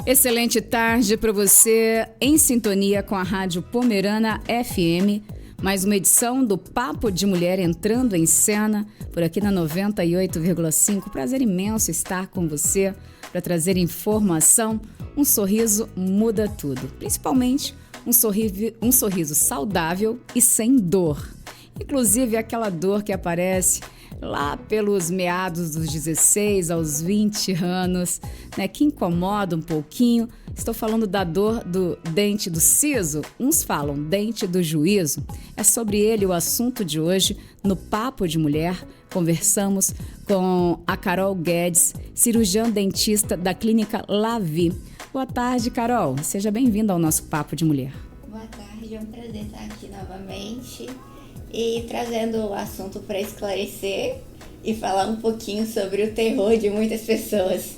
Excelente tarde para você, em sintonia com a Rádio Pomerana FM. Mais uma edição do Papo de Mulher entrando em cena, por aqui na 98,5. Prazer imenso estar com você para trazer informação. Um sorriso muda tudo, principalmente um sorriso saudável e sem dor. Inclusive aquela dor que aparece lá pelos meados dos 16 aos 20 anos, né, que incomoda um pouquinho. Estou falando da dor do dente do siso, uns falam dente do juízo. É sobre ele o assunto de hoje no Papo de Mulher. Conversamos com a Carol Guedes, cirurgiã dentista da Clínica Lavi. Boa tarde, Carol. Seja bem-vinda ao nosso Papo de Mulher. Boa tarde, é um prazer estar aqui novamente e trazendo o assunto para esclarecer e falar um pouquinho sobre o terror de muitas pessoas.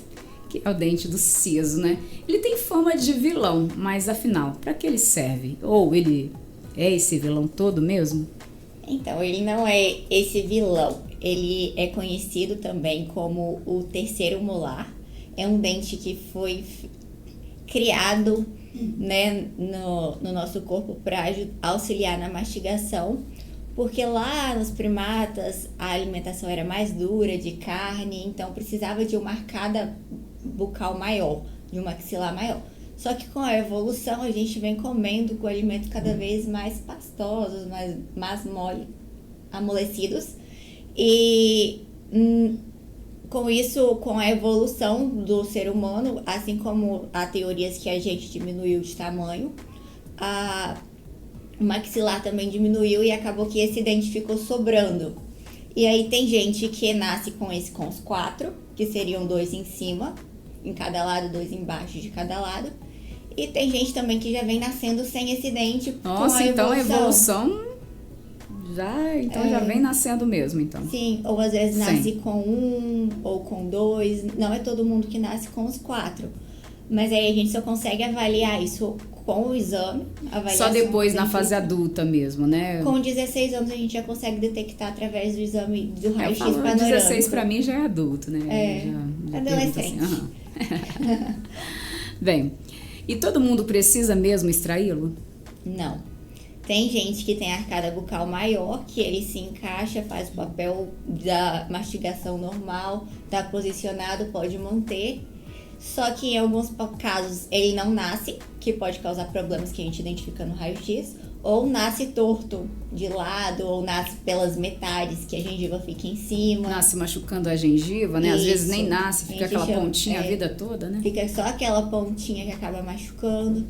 Que é o dente do siso, né? Ele tem fama de vilão, mas afinal, para que ele serve? Ou ele é esse vilão todo mesmo? Então, ele não é esse vilão. Ele é conhecido também como o terceiro molar. É um dente que foi criado, né, no nosso corpo para auxiliar na mastigação, porque lá nos primatas a alimentação era mais dura, de carne, então precisava de uma arcada bucal maior, de um maxilar maior. Só que com a evolução a gente vem comendo com alimentos cada vez mais pastosos, mais mole, amolecidos, e com isso, com a evolução do ser humano, assim como há teorias que a gente diminuiu de tamanho, o maxilar também diminuiu e acabou que esse dente ficou sobrando. E aí tem gente que nasce com os 4, que seriam 2 em cima, em cada lado, 2 embaixo de cada lado. E tem gente também que já vem nascendo sem esse dente. Nossa, então a evolução já vem nascendo mesmo, então. Sim, ou às vezes nasce com 1 ou com 2. Não é todo mundo que nasce com os 4. Mas aí a gente só consegue avaliar isso com o exame. Só depois na fase adulta mesmo, né? Com 16 anos a gente já consegue detectar através do exame do raio-x panorâmico. 16 para mim já é adulto, né? Já adolescente. Assim, Bem, e todo mundo precisa mesmo extraí-lo? Não. Tem gente que tem arcada bucal maior, que ele se encaixa, faz o papel da mastigação normal, tá posicionado, pode manter. Só que em alguns casos ele não nasce, que pode causar problemas que a gente identifica no raio-x, ou nasce torto de lado, ou nasce pelas metades, que a gengiva fica em cima. Nasce machucando a gengiva, né? Às vezes nem nasce, fica aquela pontinha a vida toda, né? Fica só aquela pontinha que acaba machucando.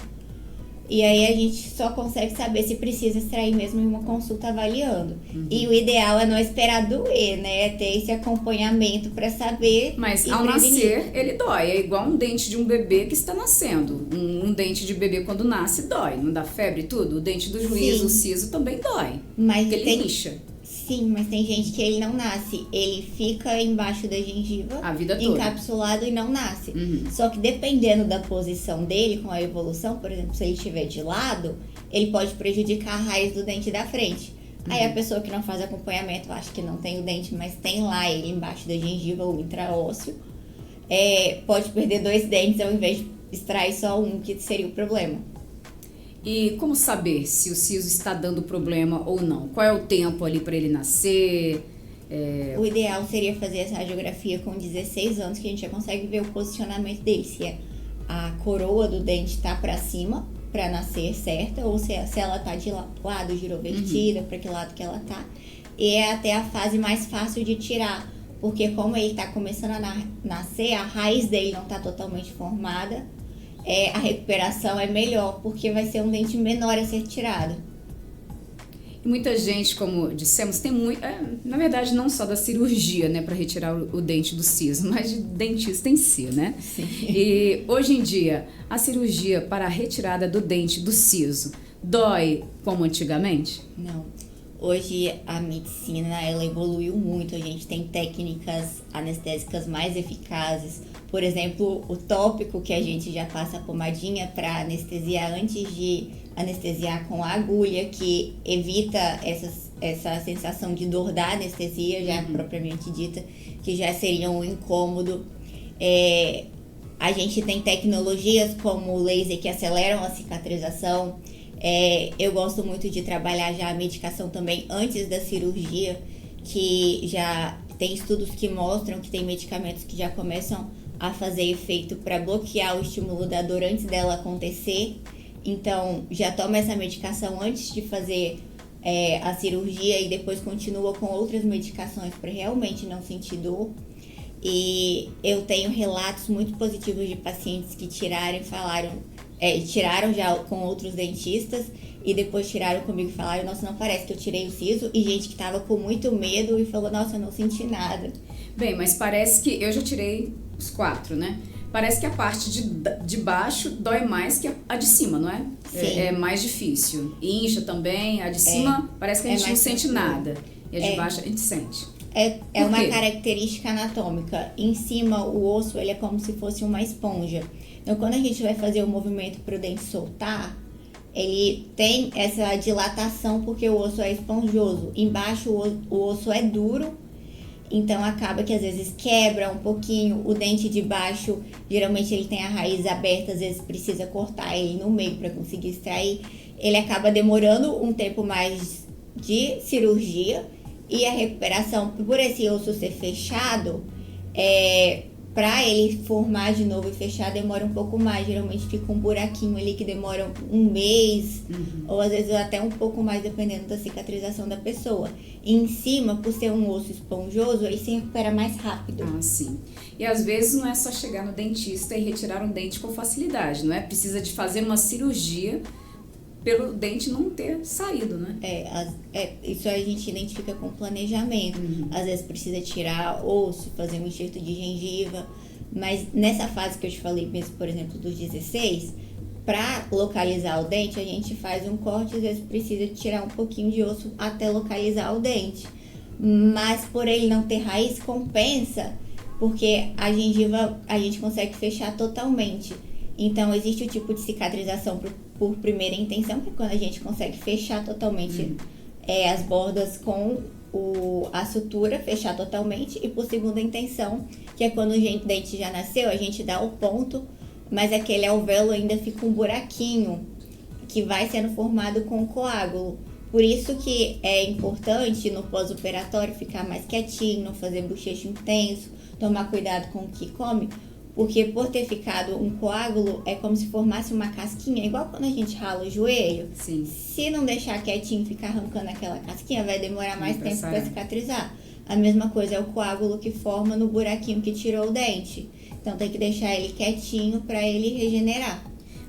E aí a gente só consegue saber se precisa extrair mesmo em uma consulta avaliando. E o ideal é não esperar doer, né? É ter esse acompanhamento para saber. Mas ao nascer, ele dói. É igual um dente de um bebê que está nascendo. Um dente de bebê quando nasce dói. Não dá febre e tudo? O dente do juízo, o siso também dói. Mas porque ele incha. Sim, mas tem gente que ele não nasce. Ele fica embaixo da gengiva, a vida toda, encapsulado e não nasce. Só que dependendo da posição dele, com a evolução, por exemplo, se ele estiver de lado, ele pode prejudicar a raiz do dente da frente. Aí a pessoa que não faz acompanhamento, acha que não tem o dente, mas tem lá ele embaixo da gengiva, o intraósseo, pode perder 2 dentes ao invés de extrair só um, que seria o problema. E como saber se o siso está dando problema ou não? Qual é o tempo ali para ele nascer? O ideal seria fazer essa radiografia com 16 anos, que a gente já consegue ver o posicionamento dele. Se a coroa do dente está para cima, para nascer certa, ou se ela está de lado girovertida, para que lado que ela está. E é até a fase mais fácil de tirar, porque como ele está começando a nascer, a raiz dele não está totalmente formada. A recuperação é melhor, porque vai ser um dente menor a ser tirado. E muita gente, como dissemos, tem muito... na verdade, não só da cirurgia, né, para retirar o dente do siso, mas de dentista em si, né? Sim. E hoje em dia, a cirurgia para a retirada do dente do siso dói como antigamente? Não. Hoje a medicina ela evoluiu muito, a gente tem técnicas anestésicas mais eficazes. Por exemplo, o tópico que a gente já passa a pomadinha para anestesiar antes de anestesiar com a agulha, que evita essa sensação de dor da anestesia, já propriamente dita, que já seria um incômodo. A gente tem tecnologias como o laser que aceleram a cicatrização. Eu gosto muito de trabalhar já a medicação também antes da cirurgia, que já tem estudos que mostram que tem medicamentos que já começam a fazer efeito para bloquear o estímulo da dor antes dela acontecer. Então, já toma essa medicação antes de fazer a cirurgia e depois continua com outras medicações para realmente não sentir dor. E eu tenho relatos muito positivos de pacientes que tiraram já com outros dentistas e depois tiraram comigo e falaram, nossa, não parece que eu tirei o siso. E gente que tava com muito medo e falou, nossa, eu não senti nada. Bem, mas parece que eu já tirei os 4, né? Parece que a parte de baixo dói mais que a de cima, não é? Sim. É mais difícil. Incha também, a de cima parece que a gente não sente nada. E a de baixo a gente sente. É uma característica anatômica. Em cima, o osso ele é como se fosse uma esponja. Então, quando a gente vai fazer o movimento para o dente soltar, ele tem essa dilatação porque o osso é esponjoso. Embaixo, o osso é duro, então acaba que às vezes quebra um pouquinho. O dente de baixo, geralmente ele tem a raiz aberta, às vezes precisa cortar ele no meio para conseguir extrair. Ele acaba demorando um tempo mais de cirurgia. E a recuperação, por esse osso ser fechado, para ele formar de novo e fechar, demora um pouco mais. Geralmente fica um buraquinho ali que demora um mês, ou às vezes até um pouco mais, dependendo da cicatrização da pessoa. E em cima, por ser um osso esponjoso, ele se recupera mais rápido. Ah, sim. E às vezes não é só chegar no dentista e retirar um dente com facilidade, não é? Precisa de fazer uma cirurgia pelo dente não ter saído, né? Isso a gente identifica com planejamento. Às vezes precisa tirar osso, fazer um enxerto de gengiva, mas nessa fase que eu te falei mesmo, por exemplo, dos 16, para localizar o dente, a gente faz um corte, às vezes precisa tirar um pouquinho de osso até localizar o dente. Mas por ele não ter raiz, compensa, porque a gengiva a gente consegue fechar totalmente. Então, existe o tipo de cicatrização por primeira intenção, que é quando a gente consegue fechar totalmente as bordas com a sutura, fechar totalmente. E por segunda intenção, que é quando o dente já nasceu, a gente dá o ponto, mas aquele alvéolo ainda fica um buraquinho que vai sendo formado com o coágulo. Por isso que é importante no pós-operatório ficar mais quietinho, não fazer bochecho intenso, tomar cuidado com o que come, porque por ter ficado um coágulo, é como se formasse uma casquinha, igual quando a gente rala o joelho. Sim. Se não deixar quietinho e ficar arrancando aquela casquinha, vai demorar mais tempo para cicatrizar. A mesma coisa é o coágulo que forma no buraquinho que tirou o dente. Então tem que deixar ele quietinho para ele regenerar.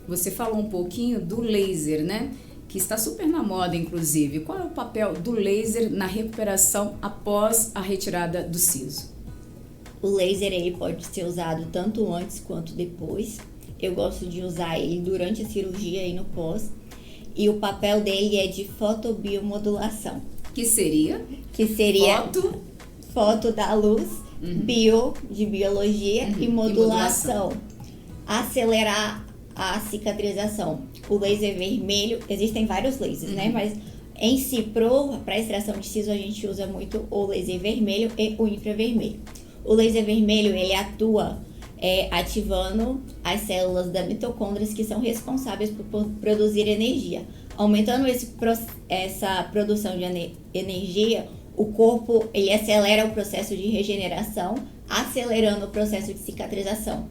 Você falou um pouquinho do laser, né? Que está super na moda, inclusive. Qual é o papel do laser na recuperação após a retirada do siso? O laser ele pode ser usado tanto antes quanto depois. Eu gosto de usar ele durante a cirurgia e no pós. E o papel dele é de fotobiomodulação. Que seria? Foto da luz, bio de biologia e modulação. Acelerar a cicatrização. O laser vermelho, existem vários lasers, né? Mas em si, para extração de siso, a gente usa muito o laser vermelho e o infravermelho. O laser vermelho, ele atua ativando as células da mitocôndrias que são responsáveis por produzir energia. Aumentando essa produção de energia, o corpo ele acelera o processo de regeneração, acelerando o processo de cicatrização.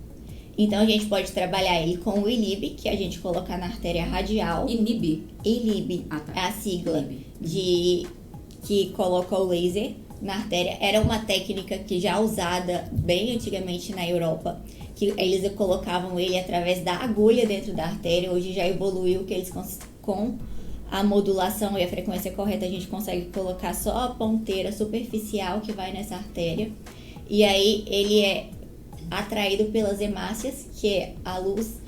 Então, a gente pode trabalhar ele com o ILIB, que a gente coloca na artéria radial. ILIB, tá. É a sigla que coloca o laser na artéria. Era uma técnica que já usada bem antigamente na Europa, que eles colocavam ele através da agulha dentro da artéria. Hoje já evoluiu que eles com a modulação e a frequência correta a gente consegue colocar só a ponteira superficial que vai nessa artéria. E aí ele é atraído pelas hemácias, que a luz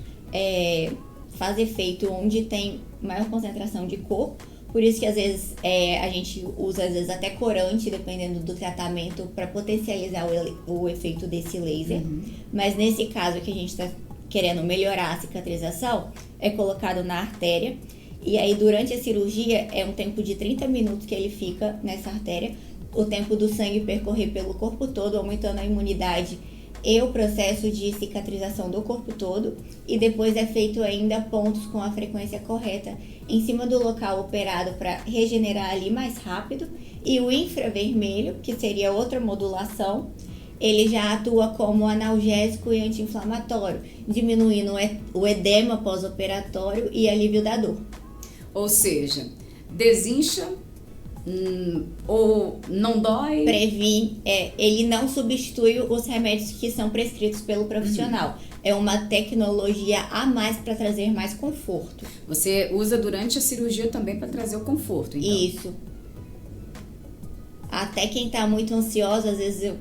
faz efeito onde tem maior concentração de cor. Por isso que às vezes a gente usa até corante, dependendo do tratamento, para potencializar o efeito desse laser. Mas nesse caso que a gente está querendo melhorar a cicatrização, é colocado na artéria. E aí durante a cirurgia é um tempo de 30 minutos que ele fica nessa artéria. O tempo do sangue percorrer pelo corpo todo, aumentando a imunidade e o processo de cicatrização do corpo todo, e depois é feito ainda pontos com a frequência correta em cima do local operado para regenerar ali mais rápido, e o infravermelho, que seria outra modulação, ele já atua como analgésico e anti-inflamatório, diminuindo o edema pós-operatório e alívio da dor. Ou seja, desincha ou não dói? Previne, ele não substitui os remédios que são prescritos pelo profissional. É uma tecnologia a mais para trazer mais conforto. Você usa durante a cirurgia também para trazer o conforto, então? Isso. Até quem está muito ansioso, às vezes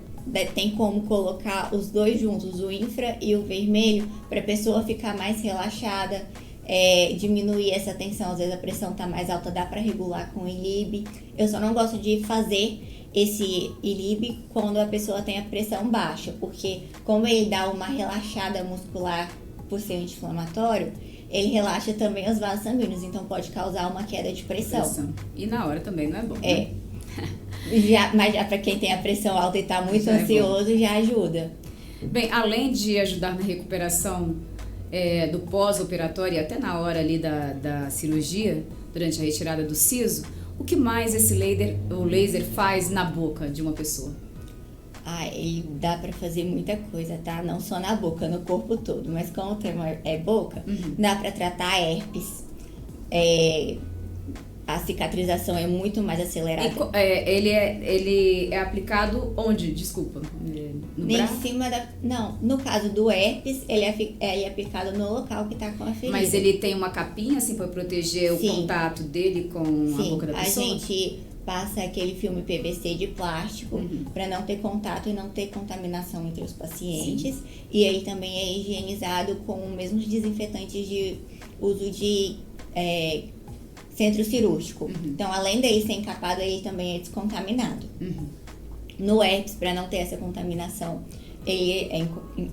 tem como colocar os dois juntos, o infra e o vermelho, para a pessoa ficar mais relaxada, diminuir essa tensão. Às vezes a pressão está mais alta, dá para regular com o ILIB. Eu só não gosto de fazer esse ILIB quando a pessoa tem a pressão baixa, porque como ele dá uma relaxada muscular por ser anti-inflamatório, ele relaxa também os vasos sanguíneos, então pode causar uma queda de pressão. E na hora também não é bom, né? Mas já para quem tem a pressão alta e está muito já ansioso, já ajuda. Bem, além de ajudar na recuperação do pós-operatório e até na hora ali da cirurgia, durante a retirada do siso, o que mais o laser faz na boca de uma pessoa? Ele dá para fazer muita coisa, tá? Não só na boca, no corpo todo. Mas como o tema é boca, dá para tratar herpes. A cicatrização é muito mais acelerada. Ele é aplicado onde? Desculpa. No braço? Em cima da... Não, no caso do herpes, ele é aplicado no local que tá com a ferida. Mas ele tem uma capinha assim para proteger o contato dele com a boca da pessoa? A gente passa aquele filme PVC de plástico para não ter contato e não ter contaminação entre os pacientes. Sim. E ele também é higienizado com os mesmos desinfetantes de uso de centro cirúrgico. Então, além dele ser encapado, ele também é descontaminado. No herpes, para não ter essa contaminação, ele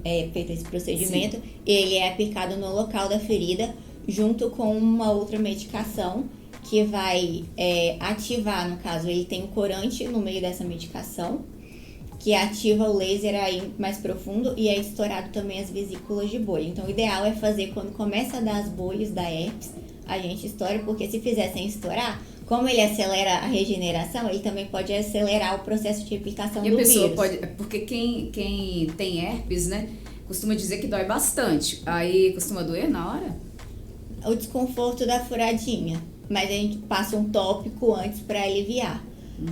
é feito esse procedimento. E ele é aplicado no local da ferida, junto com uma outra medicação que vai ativar, no caso, ele tem um corante no meio dessa medicação, que ativa o laser aí mais profundo e é estourado também as vesículas de bolha. Então, o ideal é fazer quando começa a dar as bolhas da herpes, a gente estoura, porque se fizer sem estourar, como ele acelera a regeneração, ele também pode acelerar o processo de replicação do vírus. E a pessoa pode... Porque quem tem herpes, né, costuma dizer que dói bastante. Aí costuma doer na hora? O desconforto da furadinha. Mas a gente passa um tópico antes para aliviar.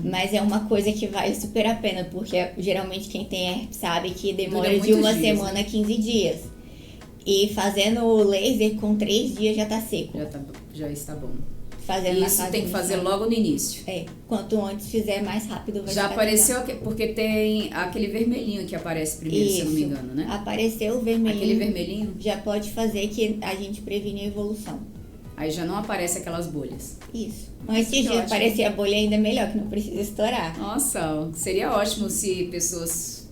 Mas é uma coisa que vale super a pena, porque geralmente quem tem herpes sabe que demora de uma semana a 15 dias. E fazendo o laser, com 3 dias já tá seco. Já está bom. Fazendo isso tem que fazer logo no início. Quanto antes fizer, mais rápido vai já apareceu, porque tem aquele vermelhinho que aparece primeiro, se eu não me engano, né? Apareceu o vermelhinho. Aquele vermelhinho? Já pode fazer que a gente previne a evolução. Aí já não aparece aquelas bolhas. Isso. Antes de aparecer a bolha ainda é melhor, que não precisa estourar. Nossa, seria ótimo se pessoas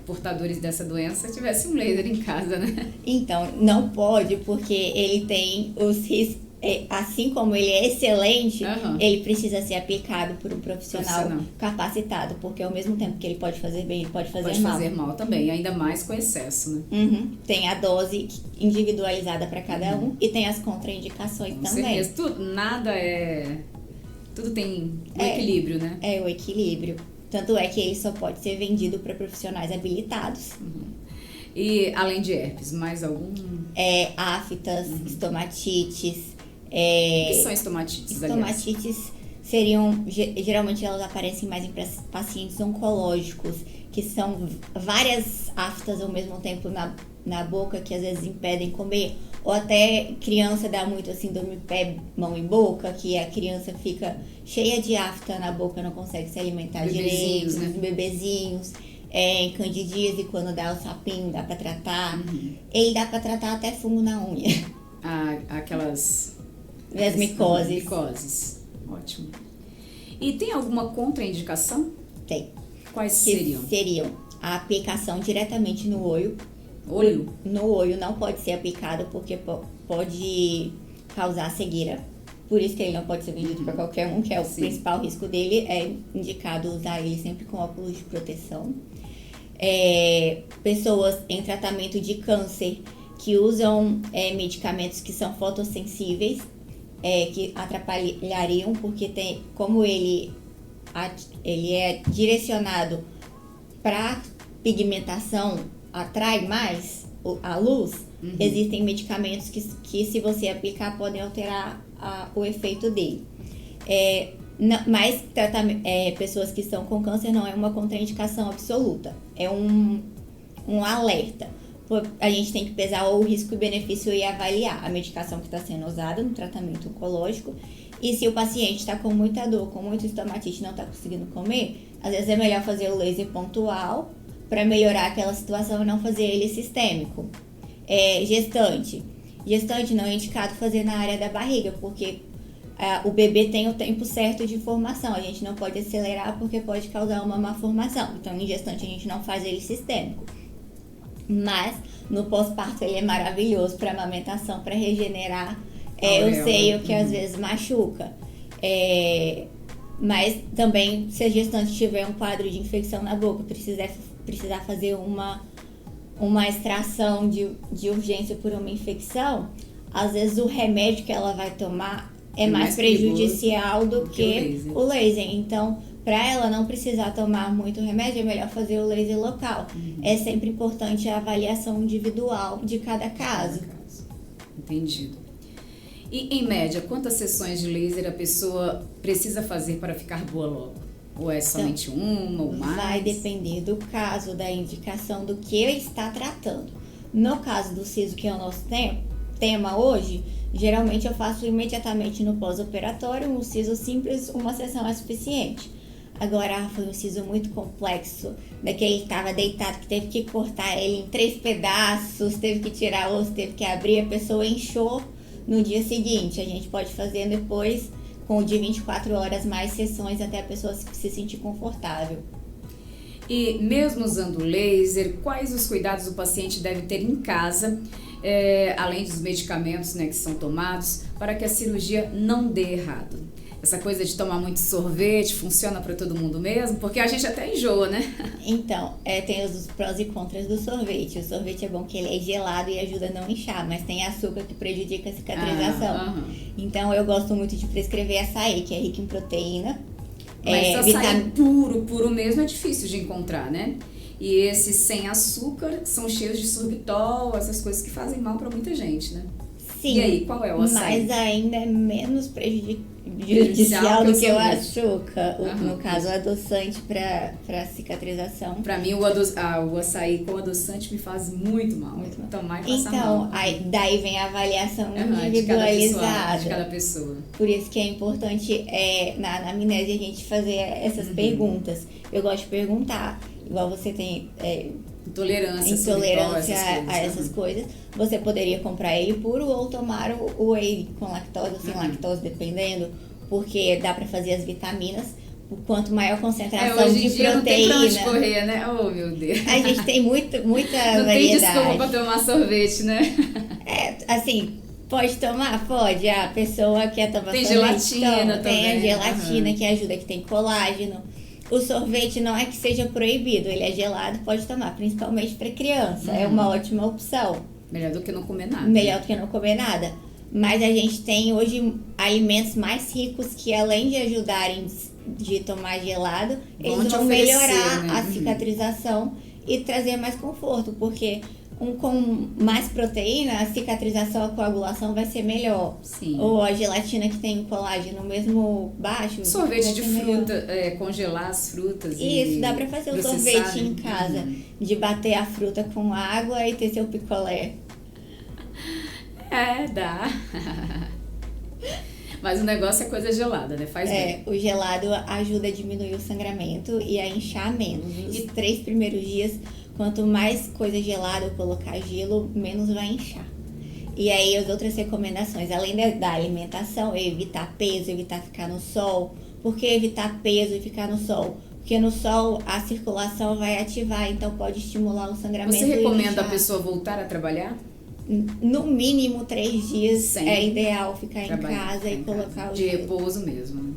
portadores dessa doença tivessem um laser em casa, né? Então, não pode, porque ele tem os riscos. Assim como ele é excelente, ele precisa ser aplicado por um profissional capacitado, porque ao mesmo tempo que ele pode fazer bem, ele pode fazer mal. Pode fazer mal também, ainda mais com excesso, né? Tem a dose individualizada para cada um e tem as contraindicações com também. Certeza. Tudo tem um equilíbrio, né? É o equilíbrio. Tanto é que ele só pode ser vendido para profissionais habilitados. E além de herpes, mais algum? Aftas, estomatites. O que são estomatites? Estomatites seriam, geralmente elas aparecem mais em pacientes oncológicos, que são várias aftas ao mesmo tempo na boca, que às vezes impedem comer. Ou até criança dá muito síndrome pé, mão e boca, que a criança fica cheia de afta na boca, não consegue se alimentar direito, né? Bebezinhos. Candidíase, quando dá o sapinho, dá pra tratar. Ele dá pra tratar até fungo na unha. Aquelas... As micoses. Micoses. Ótimo. E tem alguma contraindicação? Tem. Quais seriam? Seriam a aplicação diretamente no olho. Olho? No olho não pode ser aplicado porque pode causar cegueira. Por isso que ele não pode ser vendido para qualquer um, que é o principal risco dele. É indicado usar ele sempre com óculos de proteção. pessoas em tratamento de câncer que usam medicamentos que são fotossensíveis, que atrapalhariam, porque como ele é direcionado para pigmentação, atrai mais a luz. Existem medicamentos que se você aplicar podem alterar o efeito dele. Mas pessoas que estão com câncer não é uma contraindicação absoluta, é um alerta. A gente tem que pesar o risco e benefício e avaliar a medicação que está sendo usada no tratamento oncológico. E se o paciente está com muita dor, com muita estomatite e não está conseguindo comer, às vezes é melhor fazer o laser pontual para melhorar aquela situação e não fazer ele sistêmico. Gestante não é indicado fazer na área da barriga, porque o bebê tem o tempo certo de formação. A gente não pode acelerar porque pode causar uma má formação. Então, em gestante, a gente não faz ele sistêmico. Mas, no pós-parto, ele é maravilhoso para amamentação, para regenerar o seio, que às vezes machuca. Mas, também, se a gestante tiver um quadro de infecção na boca, precisar fazer uma extração de urgência por uma infecção, às vezes o remédio que ela vai tomar é mais prejudicial do que o laser. Então, para ela não precisar tomar muito remédio, é melhor fazer o laser local. É sempre importante a avaliação individual de cada caso. Entendido. E, em média, quantas sessões de laser a pessoa precisa fazer para ficar boa logo? Ou é somente uma ou mais? Vai depender do caso, da indicação, do que está tratando. No caso do siso, que é o nosso tema hoje, geralmente eu faço imediatamente no pós-operatório. Um siso simples, uma sessão é suficiente. Agora, foi um siso muito complexo, daquele que estava deitado, que teve que cortar ele em 3 pedaços, teve que tirar osso, teve que abrir, a pessoa inchou no dia seguinte. A gente pode fazer depois, com o de 24 horas, mais sessões até a pessoa se sentir confortável. E mesmo usando laser, quais os cuidados o paciente deve ter em casa, além dos medicamentos, né, que são tomados, para que a cirurgia não dê errado? Essa coisa de tomar muito sorvete funciona para todo mundo mesmo? Porque a gente até enjoa, né? Então, tem os prós e contras do sorvete. O sorvete é bom que ele é gelado e ajuda a não inchar, mas tem açúcar que prejudica a cicatrização. Então, eu gosto muito de prescrever açaí, que é rico em proteína. Mas açaí puro mesmo é difícil de encontrar, né? E esses sem açúcar são cheios de sorbitol, essas coisas que fazem mal para muita gente, né? Sim, e aí, qual é o açaí? Mas ainda é menos prejudicial do que o açúcar. No caso, o adoçante para cicatrização. Para mim, o açaí com adoçante me faz muito mal. Tomar e passar mal. Então, daí vem a avaliação individualizada. De cada pessoa. Por isso que é importante, na amnésia, a gente fazer essas perguntas. Eu gosto de perguntar. Igual você tem intolerância a essas coisas, você poderia comprar ele puro ou tomar o whey com lactose ou sem lactose, dependendo, porque dá para fazer as vitaminas. Quanto maior concentração hoje em de dia proteína. Não tem pra onde correr, né? Oh, meu Deus. A gente tem muita não variedade. Não tem desculpa pra tomar sorvete, né? Assim, pode tomar? Pode. A pessoa quer tomar tem sorvete. Gelatina também. Tem a gelatina que ajuda, que tem colágeno. O sorvete não é que seja proibido, ele é gelado, pode tomar, principalmente para criança. É uma ótima opção. Melhor do que não comer nada. Melhor do que não comer nada. Mas a gente tem hoje alimentos mais ricos que, além de ajudarem de tomar gelado, eles vão melhorar, né, a cicatrização e trazer mais conforto, porque com mais proteína, a cicatrização, a coagulação vai ser melhor. Sim. Ou a gelatina que tem colágeno mesmo baixo. Sorvete de fruta, congelar as frutas. Isso, dá pra fazer o sorvete em casa. De bater a fruta com água e ter seu picolé. Dá. Mas o negócio é coisa gelada, né? Faz bem. O gelado ajuda a diminuir o sangramento e a inchar menos. Os 3 primeiros dias, quanto mais coisa gelada eu colocar gelo, menos vai inchar. E aí as outras recomendações, além da alimentação, é evitar peso, evitar ficar no sol. Por que evitar peso e ficar no sol? Porque no sol a circulação vai ativar, então pode estimular o sangramento. Você recomenda a pessoa voltar a trabalhar? No mínimo 3 dias é ideal ficar em casa e colocar o de repouso mesmo.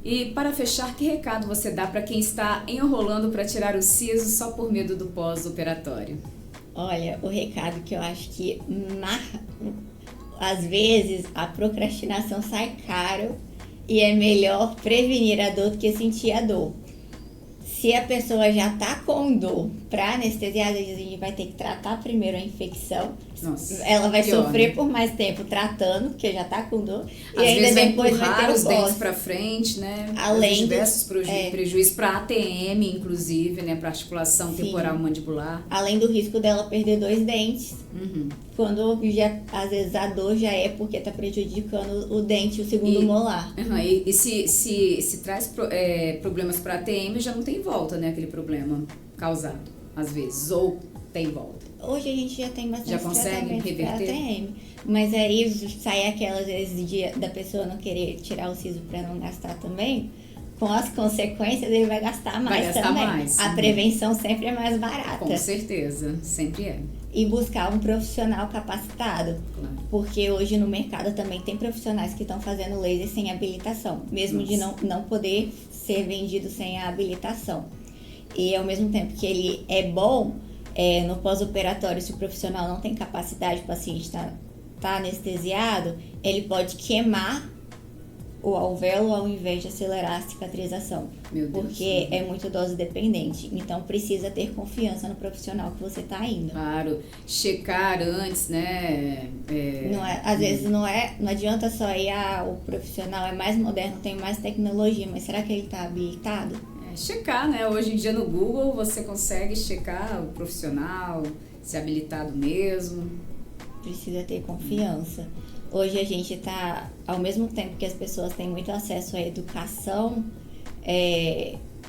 E para fechar, que recado você dá para quem está enrolando para tirar o siso só por medo do pós-operatório? Olha, o recado que eu acho que às vezes a procrastinação sai caro e é melhor prevenir a dor do que sentir a dor. Se a pessoa já tá com dor para anestesiar, às vezes a gente vai ter que tratar primeiro a infecção. Nossa, ela vai pior, sofrer né? por mais tempo tratando, porque já tá com dor. Às e ainda vezes depois vai ter os o dentes pós. para frente, né? Além diversos prejuízos para ATM, inclusive, né? Para articulação temporal mandibular. Além do risco dela perder 2 dentes. Uhum. Quando às vezes a dor já é porque tá prejudicando o dente, o segundo molar. E se traz problemas para ATM, já não tem volta, né? Aquele problema causado, às vezes, ou tem volta. Hoje a gente já tem bastante já consegue reverter? ATM, mas aí sai aquelas vezes da pessoa não querer tirar o siso para não gastar também. Com as consequências, ele vai gastar mais também. A prevenção sempre é mais barata. Com certeza, sempre é. E buscar um profissional capacitado. Claro. Porque hoje no mercado também tem profissionais que estão fazendo laser sem habilitação. Mesmo de não poder ser vendido sem a habilitação. E ao mesmo tempo que ele é bom, no pós-operatório, se o profissional não tem capacidade, o paciente está anestesiado, ele pode queimar o alvéolo ao invés de acelerar a cicatrização. Meu Deus. Porque é muito dose dependente. Então precisa ter confiança no profissional que você está indo. Claro, checar antes, né? Às vezes não adianta só ir, o profissional é mais moderno, tem mais tecnologia, mas será que ele está habilitado? Checar, né? Hoje em dia no Google você consegue checar o profissional, se habilitado mesmo. Precisa ter confiança. Hoje a gente está, ao mesmo tempo que as pessoas têm muito acesso à educação,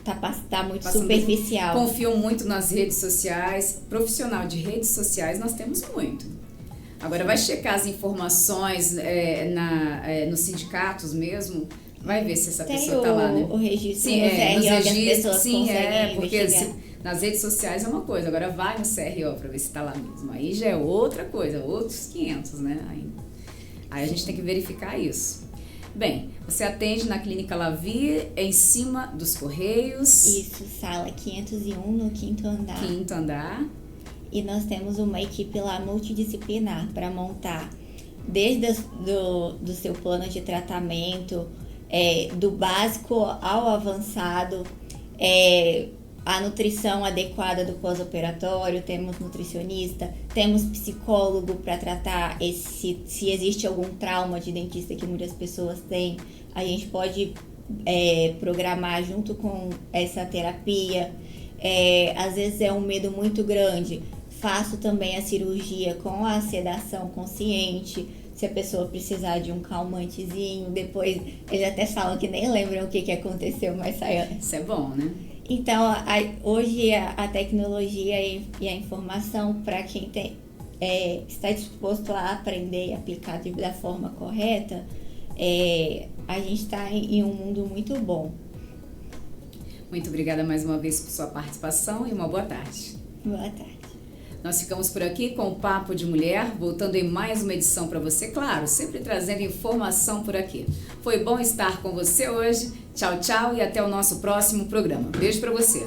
tá muito superficial. Confiam muito nas redes sociais. Profissional de redes sociais nós temos muito. Agora vai checar as informações nos sindicatos mesmo. Vai ver se essa pessoa está lá, né? O registro sim, no CRO nos que as pessoas conseguem porque investigar. nas redes sociais é uma coisa, agora vai no CRO para ver se está lá mesmo. Aí já é outra coisa, outros 500, né? Aí a gente tem que verificar isso. Bem, você atende na Clínica Lavi, em cima dos Correios. Isso, sala 501, no 5º andar. 5º andar. E nós temos uma equipe lá multidisciplinar para montar desde do seu plano de tratamento, do básico ao avançado, a nutrição adequada do pós-operatório, temos nutricionista, temos psicólogo para tratar se existe algum trauma de dentista que muitas pessoas têm, a gente pode programar junto com essa terapia. Às vezes é um medo muito grande, faço também a cirurgia com a sedação consciente. Se a pessoa precisar de um calmantezinho, depois eles até falam que nem lembram o que aconteceu, mas sai. Isso é bom, né? Então, hoje a tecnologia e a informação para quem está disposto a aprender e aplicar da forma correta, a gente está em um mundo muito bom. Muito obrigada mais uma vez por sua participação e uma boa tarde. Boa tarde. Nós ficamos por aqui com o Papo de Mulher, voltando em mais uma edição para você, claro, sempre trazendo informação por aqui. Foi bom estar com você hoje. Tchau, tchau e até o nosso próximo programa. Beijo para você.